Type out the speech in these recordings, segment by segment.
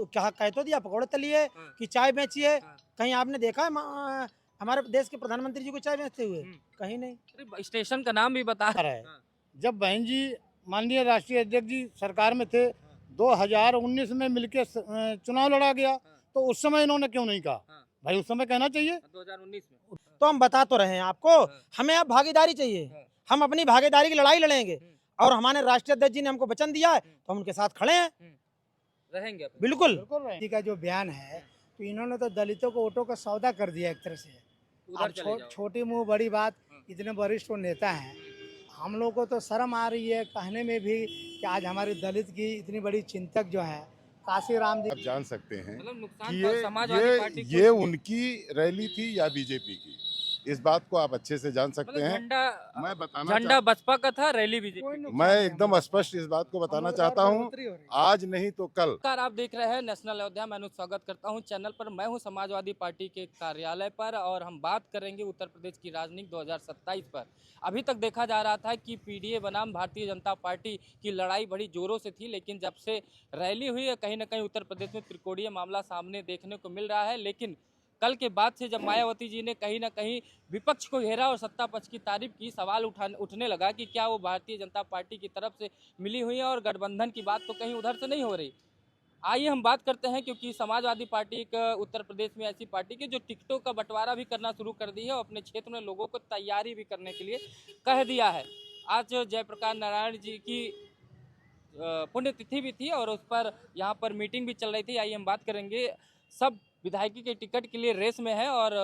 तो क्या कह तो दिया पकौड़े तलिए कि चाय बेची है। कहीं आपने देखा है हमारे देश के प्रधानमंत्री जी को चाय बेचते हुए? कहीं नहीं। अरे स्टेशन का नाम भी बता रहा है। जब बहन जी माननीय राष्ट्रीय अध्यक्ष जी सरकार में थे, 2019 में मिलके चुनाव लड़ा गया, तो उस समय इन्होंने क्यों नहीं कहा? भाई उस समय कहना चाहिए। 2019 में तो हम बता तो रहे हैं आपको, हमें अब भागीदारी चाहिए। हम अपनी भागीदारी की लड़ाई लड़ेंगे और हमारे राष्ट्रीय अध्यक्ष जी ने हमको वचन दिया है तो हम उनके साथ खड़े हैं। रहेंगे अपने। बिल्कुल। बिल्कुल का जो बयान है, तो इन्होंने तो दलितों को वोटों का सौदा कर दिया एक तरह से। उधर अब चले जाओ। छोटी मुंह बड़ी बात, इतने वरिष्ठ नेता हैं, हम लोग को तो शर्म आ रही है कहने में भी कि आज हमारे दलित की इतनी बड़ी चिंतक जो है काशीराम जी। आप जान सकते हैं मतलब नुकसान कि समाजवादी पार्टी को ये उनकी रैली थी या बीजेपी की, इस बात को आप अच्छे से जान सकते हैं। मैं बताना झंडा बसपा का था, रैली बीजेपी। मैं एकदम स्पष्ट इस बात को बताना चाहता हूं, आज नहीं तो कल। नमस्कार, आप देख रहे हैं नेशनल अयोध्या। मैं स्वागत करता हूं चैनल पर। मैं हूं समाजवादी पार्टी के कार्यालय पर और हम बात करेंगे उत्तर प्रदेश की राजनीति 2027 पर। अभी तक देखा जा रहा था कि पीडीए बनाम भारतीय जनता पार्टी की लड़ाई बड़ी जोरों से थी, लेकिन जब से रैली हुई है कहीं ना कहीं उत्तर प्रदेश में त्रिकोणीय मामला सामने देखने को मिल रहा है। लेकिन कल के बाद से जब मायावती जी ने कहीं ना कहीं विपक्ष को घेरा और सत्ता पक्ष की तारीफ की, सवाल उठने लगा कि क्या वो भारतीय जनता पार्टी की तरफ से मिली हुई है और गठबंधन की बात तो कहीं उधर से नहीं हो रही। आइए हम बात करते हैं, क्योंकि समाजवादी पार्टी एक उत्तर प्रदेश में ऐसी पार्टी की जो टिकटों का बंटवारा भी करना शुरू कर दी है और अपने क्षेत्र में लोगों को तैयारी भी करने के लिए कह दिया है। आज जयप्रकाश नारायण जी की पुण्यतिथि भी थी और उस पर यहाँ पर मीटिंग भी चल रही थी। आइए हम बात करेंगे, सब विधायकी के टिकट के लिए रेस में है और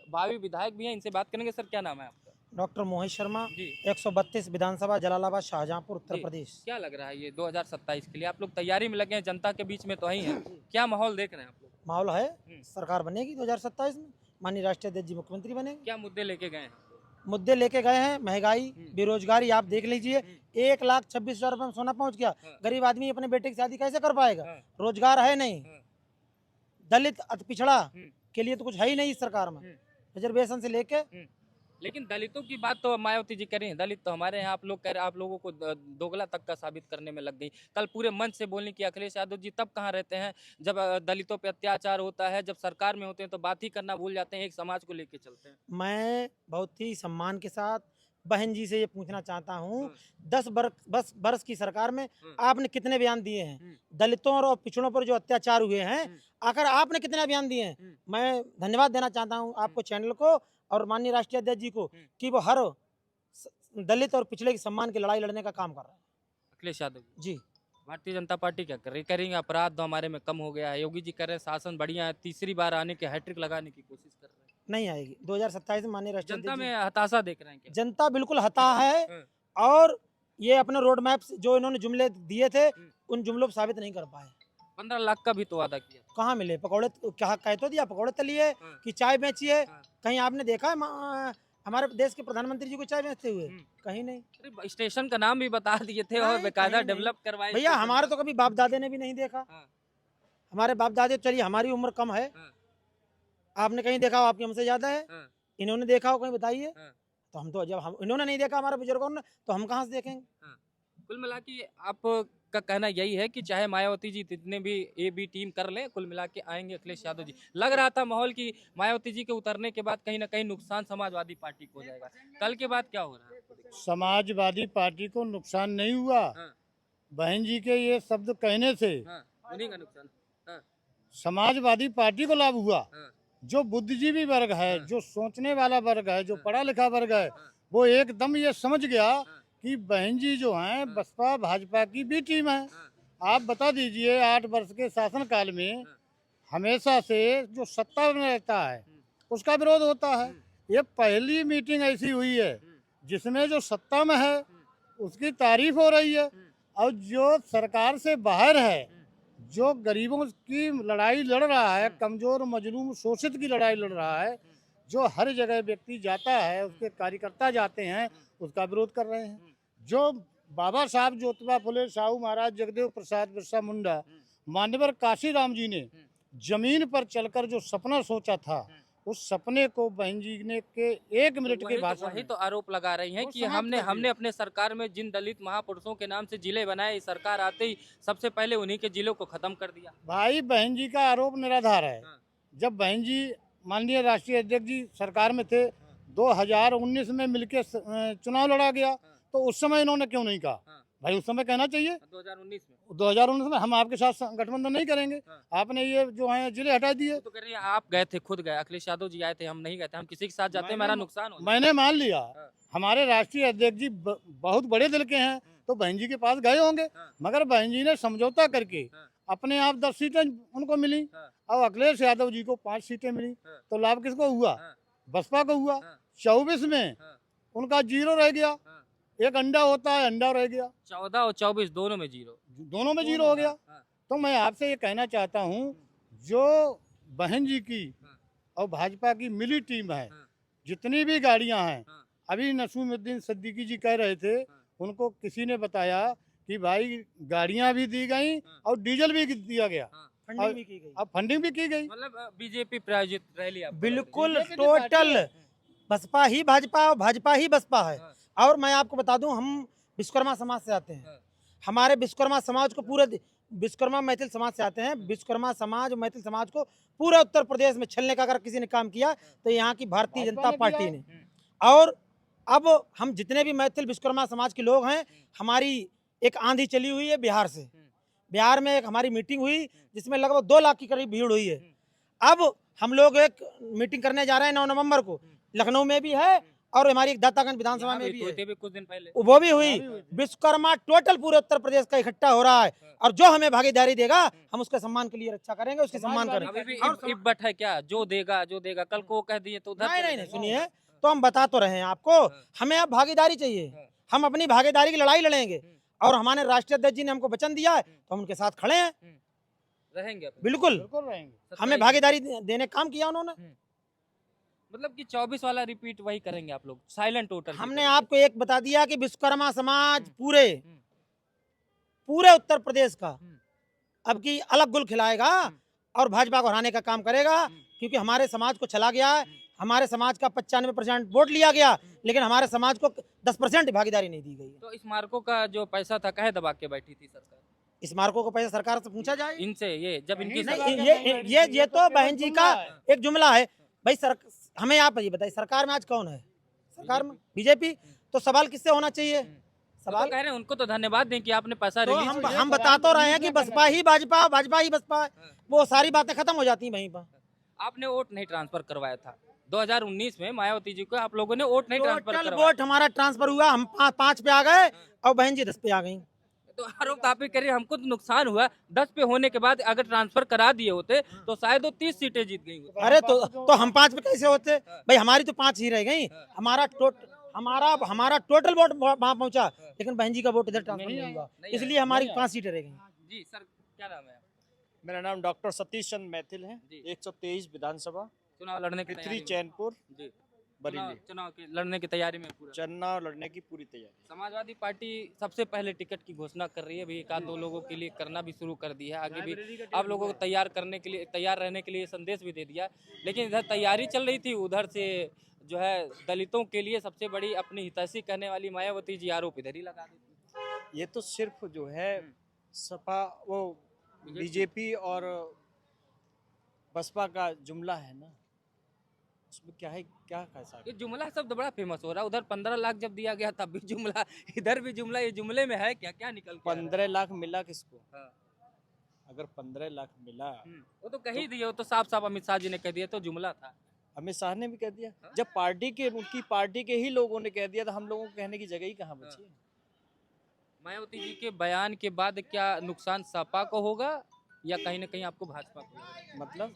भावी विधायक भी हैं, इनसे बात करेंगे। सर क्या नाम है आपका? डॉक्टर मोहित शर्मा, जी। 132 विधानसभा, जलालाबाद, शाहजहांपुर, उत्तर प्रदेश। क्या लग रहा है ये 2027 के लिए? आप लोग तैयारी में लगे हैं, जनता के बीच में तो ही हैं, क्या माहौल देख रहे हैं आप लोग? माहौल है, सरकार बनेगी 2027 में, माननीय राष्ट्रीय अध्यक्ष जी मुख्यमंत्री बनेंगे। क्या मुद्दे लेके गए हैं? मुद्दे लेके गए हैं, महंगाई, बेरोजगारी, आप देख लीजिए। 1,26,000 रुपए में सोना पहुंच गया। गरीब आदमी अपने बेटे की शादी कैसे कर पाएगा? रोजगार है नहीं, दलित अति पिछड़ा के लिए तो कुछ है ही नहीं इस सरकार में, रिजर्वेशन से लेके। लेकिन दलितों की बात तो मायावती जी करें, दलित तो हमारे यहाँ, आप लोग कह रहे, आप लोगों को दोगला तक का साबित करने में लग गई। कल पूरे मंच से बोलने की अखिलेश यादव जी तब कहाँ रहते हैं जब दलितों पे अत्याचार होता है, जब सरकार में होते हैं तो बात ही करना भूल जाते हैं, एक समाज को लेके चलते हैं। मैं बहुत ही सम्मान के साथ बहन जी से ये पूछना चाहता हूँ, 10 वर्ष की सरकार में आपने कितने बयान दिए हैं? दलितों और पिछड़ों पर जो अत्याचार हुए हैं, आखिर आपने कितने बयान दिए हैं? मैं धन्यवाद देना चाहता हूँ आपको, चैनल को और माननीय राष्ट्रीय अध्यक्ष जी को, कि वो हर दलित और पिछड़े के सम्मान की लड़ाई लड़ने का काम कर रहा है। अखिलेश यादव जी। भारतीय जनता पार्टी क्या कर रही? करेंगे अपराध तो हमारे में कम हो गया है, योगी जी कह रहे हैं शासन बढ़िया है, तीसरी बार आने के हैट्रिक लगाने की कोशिश कर रहे हैं। नहीं आएगी 2027 में, माननीय राष्ट्रीय जनता अध्यक्ष में हताशा देख रहे हैं क्या? जनता बिल्कुल हता है और ये अपने रोड मैप जो इन्होंने जुमले दिए थे उन जुमलों को साबित नहीं कर पाए। 15 लाख का भी तो वादा किया। कहाँ मिले? पकौड़े क्या कह तो दिया पकौड़े तलिए कि चाय बेची है। कहीं आपने देखा है हमारे देश के प्रधानमंत्री जी को चाय बेचते हुए? कहीं नहीं। अरे स्टेशन का नाम भी बता दिए थे और बेकायदा डेवलप करवाए। भैया हमारे तो कभी बाप दादे ने भी नहीं देखा। हमारे बाप दादे, चलिए हमारी उम्र कम है, आपने कहीं देखा हो? आपकी हमसे ज्यादा है। इन्होंने देखा हो कहीं? बताइए। तो हम तो, जब हम इन्होंने नहीं देखा हमारे बुजुर्गों ने, तो हम कहाँ से देखेंगे? कुल मिला के आपका कहना यही है कि चाहे मायावती जी जितने भी ए बी टीम कर लें, कुल मिला के आएंगे अखिलेश यादव जी। लग रहा था माहौल की मायावती जी के उतरने के बाद कहीं ना कहीं नुकसान समाजवादी पार्टी को हो जाएगा। कल के बाद क्या हो रहा है? समाजवादी पार्टी को नुकसान नहीं हुआ, बहन जी के ये शब्द कहने से उन्हीं का नुकसान, समाजवादी पार्टी को लाभ हुआ। जो बुद्धिजीवी वर्ग है, जो सोचने वाला वर्ग है, जो पढ़ा लिखा वर्ग है, वो एकदम ये समझ गया कि बहन जी जो हैं बसपा भाजपा की बी टीम है। आप बता दीजिए, 8 वर्ष के शासनकाल में हमेशा से जो सत्ता में रहता है उसका विरोध होता है। ये पहली मीटिंग ऐसी हुई है जिसमें जो सत्ता में है उसकी तारीफ हो रही है, और जो सरकार से बाहर है, जो गरीबों की लड़ाई लड़ रहा है, कमजोर मजलूम शोषित की लड़ाई लड़ रहा है, जो हर जगह व्यक्ति जाता है, उसके कार्यकर्ता जाते हैं, उसका विरोध कर रहे हैं। जो बाबा साहब ज्योतिबा फुले, साहू महाराज, जगदेव प्रसाद, बिरसा मुंडा, मान्यवर काशीराम जी ने जमीन पर चलकर जो सपना सोचा था, उस सपने को बहन जी ने के 1 मिनट के भाषण वही में तो आरोप लगा रही हैं वो कि समाप्त हमने कर दिया। हमने अपने सरकार में जिन दलित महापुरुषों के नाम से जिले बनाए, इस सरकार आते ही सबसे पहले उन्हीं के जिलों को खत्म कर दिया। भाई बहन जी का आरोप निराधार है। हाँ। जब बहन जी माननीय राष्ट्रीय अध्यक्ष जी सरकार में थे, 2019 में मिलके चुनाव लड़ा गया, तो उस समय इन्होंने क्यों नहीं कहा? हाँ। भाई उस समय कहना चाहिए। 2019 में 2019 में हम आपके साथ गठबंधन नहीं करेंगे। हाँ। आपने ये जो है जिले हटा दिए। वो तो कह रही है आप गए थे, खुद गए, अखिलेश यादव जी आए थे, हम नहीं गए थे, हम किसी के साथ जाते हमारा नुकसान हो। मैंने मान लिया हाँ। हमारे राष्ट्रीय अध्यक्ष जी बहुत बड़े दिल के हैं, तो बहन जी के पास गए होंगे, हाँ। मगर बहन जी ने समझौता करके हाँ। अपने आप 10 सीटें उनको मिली हाँ। और अखिलेश यादव जी को 5 सीटें मिली। हाँ। तो लाभ किसको हुआ? हाँ। बसपा को हुआ। हाँ। 24 में हाँ। उनका 0 रह गया। हाँ। एक अंडा होता है, अंडा रह गया, 14 और 24 दोनों में 0। दोनों में 0 हो गया। हाँ। तो मैं आपसे ये कहना चाहता हूँ, जो बहन जी की और भाजपा की मिली टीम है, हाँ। जितनी भी गाड़ियां हैं, हाँ। अभी नसीमुद्दीन सिद्दीकी जी कह रहे थे, उनको किसी ने बताया कि भाई गाड़ियां भी दी गई हाँ। और डीजल भी दिया गया, फंडिंग भी की गई। अब फंडिंग भी की गई। मतलब बीजेपी प्रायोजित रैली आपको लग रही है। बिल्कुल बीजेपी की पार्टी टोटल है। बसपा ही भाजपा और भाजपा ही बसपा है। हाँ। और मैं आपको बता दूं, हम विश्वकर्मा समाज से आते हैं। हाँ। हमारे विश्वकर्मा समाज को पूरे विश्वकर्मा मैथिल समाज से आते हैं। विश्वकर्मा समाज और मैथिल समाज को पूरे उत्तर प्रदेश में छलने का अगर किसी ने काम किया तो यहाँ की भारतीय भाजपा जनता ने पार्टी किया। ने। और अब हम जितने भी मैथिल विश्वकर्मा समाज के लोग हैं, हमारी एक आंधी चली हुई है बिहार से। बिहार में एक हमारी मीटिंग हुई जिसमें लगभग 2 लाख की करीब भीड़ हुई है। अब हम लोग एक मीटिंग करने जा रहे हैं 9 नवंबर को, लखनऊ में भी है और हमारी एक दातागंज विधानसभा यहाँ में भी भी हुए है, थे भी कुछ दिन पहले। वो भी हुई। विश्वकर्मा टोटल पूरे उत्तर प्रदेश का इकट्ठा हो रहा है और जो हमें भागीदारी देगा हम उसके सम्मान के लिए रक्षा करेंगे, उसके सम्मान अभी करेंगे। भी और इब्बट है क्या? जो देगा कल को वो कह दिए तो उधर नहीं चले नहीं नहीं, जाएंगे। सुनिए, तो हम बता तो रहे हैं आपको, हमें अब भागीदारी चाहिए। हम अपनी भागीदारी की लड़ाई लड़ेंगे और हमारे राष्ट्रीय अध्यक्ष जी ने हमको वचन दिया है तो हम उनके साथ खड़े हैं। रहेंगे अपने। बिल्कुल बिल्कुल रहेंगे। हमें भागीदारी देने का काम किया उन्होंने। मतलब कि 24 वाला रिपीट वही करेंगे आप लोग, साइलेंट वोटर। हमने आपको एक बता दिया कि विश्वकर्मा समाज पूरे उत्तर प्रदेश का अब की अलग गुल खिलाएगा और भाजपा को हराने का काम करेगा, क्योंकि हमारे समाज को चला गया है। हमारे समाज का 95% वोट लिया गया, लेकिन हमारे समाज को 10% भागीदारी नहीं दी गई है। तो स्मारकों का जो पैसा था कहे दबा के बैठी थी सरकार? स्मारकों को पैसा सरकार से पूछा जाए। इनसे ये जब इनकी नहीं, ये तो बहन जी का एक जुमला है भाई। हमें आप ये बताइए, सरकार में आज कौन है? सरकार में बीजेपी। तो सवाल किससे होना चाहिए? सवाल कह रहे हैं उनको तो धन्यवाद दें कि आपने पैसा तो रिलीज हम बता तो रहे हैं कि बसपा ही भाजपा, भाजपा ही बसपा, वो सारी बातें खत्म हो जाती हैं वहीं पर। आपने वोट नहीं ट्रांसफर करवाया था 2019 में मायावती जी को, आप लोगों ने वोट नहीं ट्रांसफर टोटल करवाया। वोट हमारा ट्रांसफर हुआ, हम 5 पे आ गए और बहन जी 10 पे आ गई। तो आरोप आप ही करिए, हमको तो नुकसान हुआ। 10 पे होने के बाद अगर ट्रांसफर करा दिए होते तो शायद वो 30 सीटें जीत गई होती। अरे तो हम 5 पे कैसे होते भाई? हमारी तो 5 ही रह गई। हमारा टोटल वोट वहां पहुंचा, लेकिन बहन जी का वोट इधर ट्रांसफर नहीं हुआ, इसलिए हमारी 5 सीटें रह गई। जी सर, क्या नाम है? मेरा नाम डॉक्टर सतीश चंद मैथिल है। जी। 123 विधानसभा, चुनाव लड़ने की पृथ्वी तैयारी में। चैनपुर, जी। बरेली। चुनाव की लड़ने की तैयारी में पूरा। चुनाव लड़ने की पूरी तैयारी। समाजवादी पार्टी सबसे पहले टिकट की घोषणा कर रही है, अभी 1-2 लोगों के लिए करना भी शुरू कर दी है। आगे भी आप लोगों को तैयार रहने के लिए संदेश भी दे दिया। लेकिन इधर तैयारी चल रही थी, उधर से जो है दलितों के लिए सबसे बड़ी अपनी हितैषी कहने वाली मायावती जी आरोप इधर ही लगा देती। ये तो सिर्फ जो है सपा वो बीजेपी और बसपा का जुमला है ना, उसमें क्या है, क्या कैसा? ये जुमला शब्द बड़ा फेमस हो रहा है। उधर 15 लाख जब दिया गया तब भी जुमला, इधर भी जुमला। ये जुमले में है क्या, क्या निकल के आ रहा है? 15 लाख मिला किसको? हाँ। अगर 15 लाख मिला, वो तो कह ही दिए, वो तो साफ साफ अमित शाह जी ने कह दिया, तो जुमला था। अमित शाह ने भी कह दिया। हाँ? जब उनकी पार्टी के ही लोगों ने कह दिया तो हम लोगों को कहने की जगह ही कहाँ बची है? मायावती जी के बयान के बाद क्या नुकसान सपा को होगा या कहीं ना कहीं आपको भाजपा को होगा? मतलब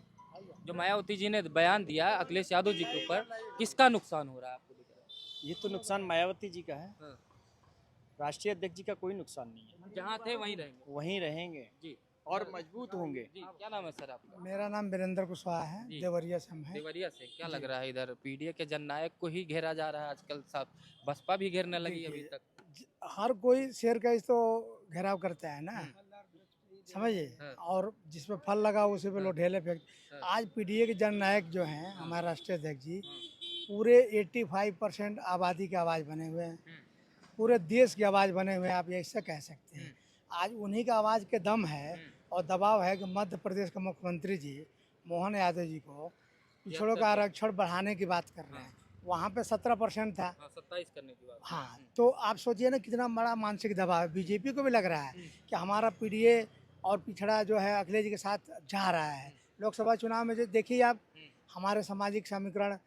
जो मायावती जी ने बयान दिया अखिलेश यादव जी के ऊपर, किसका नुकसान हो रहा है आपको दिख रहा है? ये तो नुकसान मायावती जी का है। हाँ। राष्ट्रीय अध्यक्ष जी का कोई नुकसान नहीं है। जहाँ थे वहीं रहेंगे। वहीं रहेंगे जी। और मजबूत होंगे। जी, क्या नाम है सर आपका? मेरा नाम वीरेंद्र कुशवाहा है, जी। देवरिया से हम हैं। देवरिया से। क्या लग रहा है इधर पीडीए के जननायक को ही घेरा जा रहा है आजकल? सब बसपा भी घेरने लगी अभी तक। हर कोई शेर का इस तो घेराव करता है ना। समझिए। हाँ। और जिसपे फल लगा उसी पे हाँ। लोग ढेले फेंक। हाँ। आज पीडीए के जननायक जो हैं हाँ। हमारे राष्ट्रीय अध्यक्ष जी, हाँ। पूरे 85% आबादी की आवाज़ बने हुए हैं, पूरे देश की आवाज़ बने हुए हैं, आप ऐसा कह सकते हैं। आज उन्हीं का आवाज़ के दम है और दबाव है कि मध्य प्रदेश के मुख्यमंत्री जी मोहन यादव जी को पिछड़ों का आरक्षण बढ़ाने की बात कर रहे हैं। वहाँ पे 17% था। 27 करने की बात। हाँ, तो आप सोचिए ना कितना बड़ा मानसिक दबाव है। बीजेपी को भी लग रहा है कि हमारा पीडीए और पिछड़ा जो है अखिलेश जी के साथ जा रहा है। लोकसभा चुनाव में जो देखिए आप हमारे सामाजिक समीकरण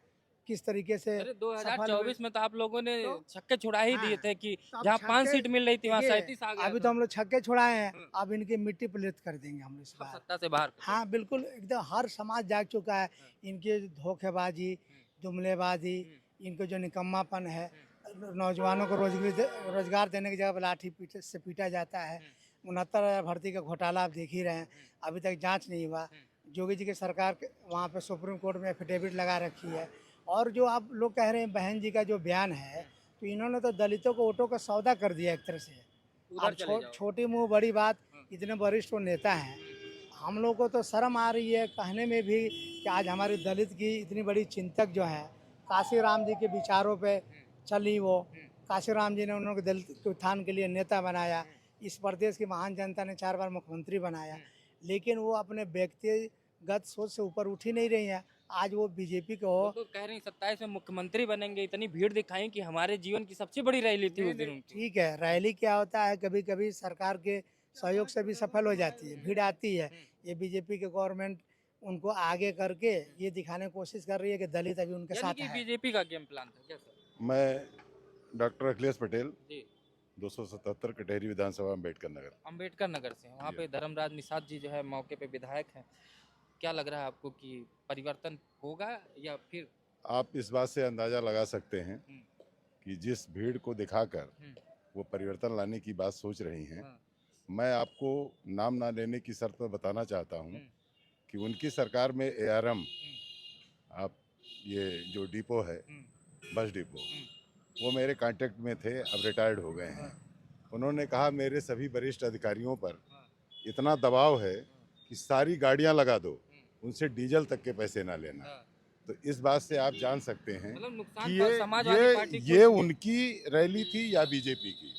किस तरीके से अरे सफल हुए। 2024 में तो आप लोगों ने तो- छक्के छुड़ा ही हाँ, दिए थे कि तो अब जहाँ 5 छक्के- सीट मिल रही थी वहाँ देखिए, 37 आ गया अभी था। तो हम लोग छक्के छुड़ाए हैं, अब इनकी मिट्टी पलित कर देंगे हम इस सब बार। सत्ता से बाहर कर हाँ बिल्कुल, एकदम हर समाज जाग चुका है। इनके धोखेबाजी, जुमलेबाजी, इनको जो निकम्मापन है, नौजवानों को रोजगार देने की जगह पर लाठी से पीटा जाता है। 69,000 भर्ती का घोटाला आप देख ही रहे हैं, अभी तक जांच नहीं हुआ। योगी जी की सरकार वहाँ पे सुप्रीम कोर्ट में एफिडेविट लगा रखी है। और जो आप लोग कह रहे हैं बहन जी का जो बयान है, तो इन्होंने तो दलितों को वोटों का सौदा कर दिया एक तरह से। उधर अब चले जाओ। छोटी मुँह बड़ी बात, इतने वरिष्ठ वो नेता हैं, हम लोग को तो शर्म आ रही है कहने में भी कि आज हमारी दलित की इतनी बड़ी चिंतक जो है, काशी राम जी के विचारों पे चली वो। काशी राम जी ने उन्होंने दलित के उत्थान के लिए नेता बनाया, इस प्रदेश की महान जनता ने 4 बार मुख्यमंत्री बनाया, लेकिन वो अपने व्यक्तिगत सोच से ऊपर उठ ही नहीं रही हैं। आज वो बीजेपी को वो तो कह रही हैं 27 में मुख्यमंत्री बनेंगे, इतनी भीड़ दिखाई कि हमारे जीवन की सबसे बड़ी रैली थी उस दिन उनकी। ठीक है, रैली क्या होता है, कभी कभी सरकार के सहयोग से भी सफल हो जाती है, भीड़ आती है। ये बीजेपी के गवर्नमेंट उनको आगे करके ये दिखाने की कोशिश कर रही है कि दलित अभी उनके यानी साथ कि है। बीजेपी का गेम प्लान था क्या सर? मैं डॉक्टर अखिलेश पटेल, जी 277 कटहरी विधानसभा अम्बेडकर नगर। अम्बेडकर नगर से वहाँ पे धर्मराज निषाद जी जो है मौके पे विधायक हैं। क्या लग रहा है आपको कि परिवर्तन होगा या फिर? आप इस बात से अंदाजा लगा सकते हैं कि जिस भीड़ को दिखाकर वो परिवर्तन लाने की बात सोच रही हैं, हाँ। मैं आपको नाम ना लेने की शर्त पर बताना चाहता हूं कि उनकी सरकार में एआरएम, आप ये जो डिपो है, बस डिपो, वो मेरे कांटेक्ट में थे, अब रिटायर्ड हो गए हैं। उन्होंने कहा मेरे सभी वरिष्ठ अधिकारियों पर इतना दबाव है कि सारी गाड़ियां लगा दो, उनसे डीजल तक के पैसे ना लेना। तो इस बात से आप जान सकते हैं मतलब नुकसान कि पर समाजवादी पार्टी ये को- उनकी रैली थी या बीजेपी की,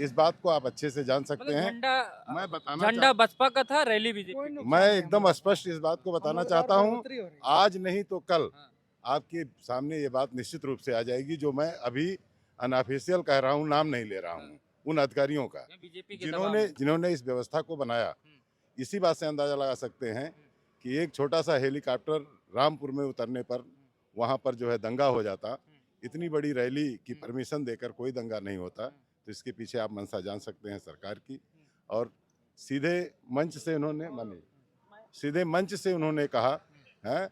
इस बात को आप अच्छे से जान सकते मतलब हैं। झंडा मैं बताना झंडा बसपा का था, रैली बीजेपी कोई की। नुकसान मैं नहीं एकदम हम लोग स्पष्ट इस बात को का। बताना हम लोग चाहता और हूँ, बढ़ोतरी हो रही है। आज नहीं तो कल हाँ। आपके सामने ये बात निश्चित रूप से आ जाएगी, जो मैं अभी अनऑफिशियल कह रहा हूँ, नाम नहीं ले रहा हूँ, उन अधिकारियों का बीजेपी के दबाव में। जिन्होंने इस व्यवस्था को बनाया। इसी बात से अंदाजा लगा सकते हैं कि एक छोटा सा हेलीकॉप्टर रामपुर में उतरने पर वहाँ पर जो है दंगा हो जाता। इतनी बड़ी रैली की परमिशन देकर कोई दंगा नहीं होता। तो इसके पीछे आप मंशा जान सकते हैं सरकार की। और सीधे मंच से उन्होंने कहा है,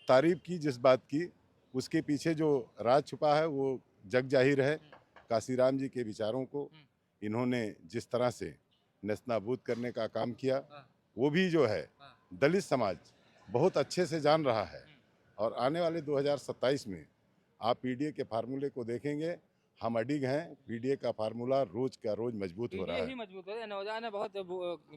तारीफ की जिस बात की, उसके पीछे जो राज छुपा है वो जग जाहिर है। काशीराम जी के विचारों को इन्होंने जिस तरह से नेस्तनाबूद करने का काम किया, वो भी जो है दलित समाज बहुत अच्छे से जान रहा है। और आने वाले 2027 में आप पीडीए के फार्मूले को देखेंगे, हम अडिग हैं। पीडीए का फार्मूला रोज का रोज मजबूत हो रहा पीडीए ही है। मजबूत है। नौजवान है बहुत,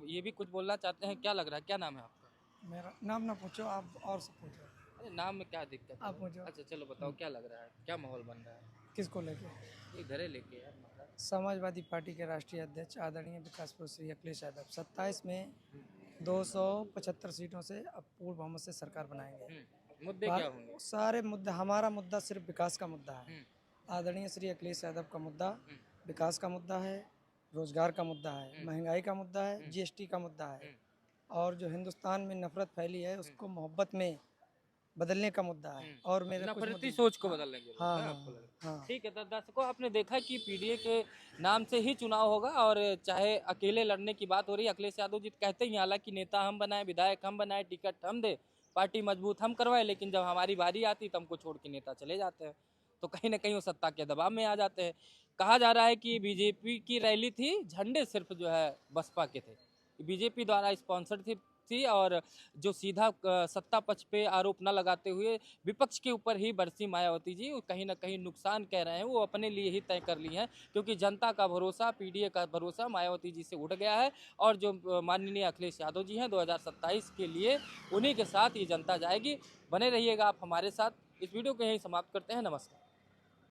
ये भी कुछ बोलना चाहते हैं। क्या लग रहा है, क्या नाम है आपका? मेरा नाम ना पूछो, आप और से पूछो। अरे नाम में क्या दिक्कत है? आप पूछो। अच्छा चलो बताओ, क्या लग रहा है, क्या माहौल बन रहा है? किसको लेके? इधर है लेके यार मतलब। समाजवादी पार्टी के राष्ट्रीय अध्यक्ष आदरणीय विकास श्री अखिलेश यादव 27 में 275 सीटों से अब पूर्ण बहुमत से सरकार बनाएंगे। मुद्दे क्या होंगे? सारे मुद्दे, हमारा मुद्दा सिर्फ विकास का मुद्दा है। आदरणीय श्री अखिलेश यादव का मुद्दा विकास का मुद्दा है, रोजगार का मुद्दा है, महंगाई का मुद्दा है, जीएसटी का मुद्दा है, और जो हिंदुस्तान में नफरत फैली है उसको मोहब्बत में बदलने का मुद्दा है। और मेरे कुछ नफरती मुद्दे- सोच को बदलने के लिए हाँ है हाँ आपको लग रहा है? हाँ। ठीक है, तो दर्शकों आपने देखा कि पीडीए के नाम से ही चुनाव होगा और चाहे अकेले लड़ने की बात हो रही है। अखिलेश यादव जी कहते ही हालांकि नेता हम बनाए, विधायक हम बनाए, टिकट हम दे, पार्टी मजबूत हम करवाए, लेकिन जब हमारी बारी आती तो हमको छोड़ के नेता चले जाते हैं। तो कहीं ना कहीं वो सत्ता के दबाव में आ जाते हैं। कहा जा रहा है कि बीजेपी की रैली थी, झंडे सिर्फ जो है बसपा के थे, बीजेपी द्वारा स्पॉन्सर्ड थी, थी और जो सीधा सत्ता पक्ष पे आरोप न लगाते हुए विपक्ष के ऊपर ही बरसी मायावती जी, कहीं ना कहीं नुकसान कह रहे हैं वो अपने लिए ही तय कर ली हैं, क्योंकि जनता का भरोसा, पीडीए का भरोसा मायावती जी से उठ गया है। और जो माननीय अखिलेश यादव जी हैं 2027 के लिए उन्हीं के साथ ये जनता जाएगी। बने रहिएगा आप हमारे साथ। इस वीडियो को यहीं समाप्त करते हैं। नमस्कार।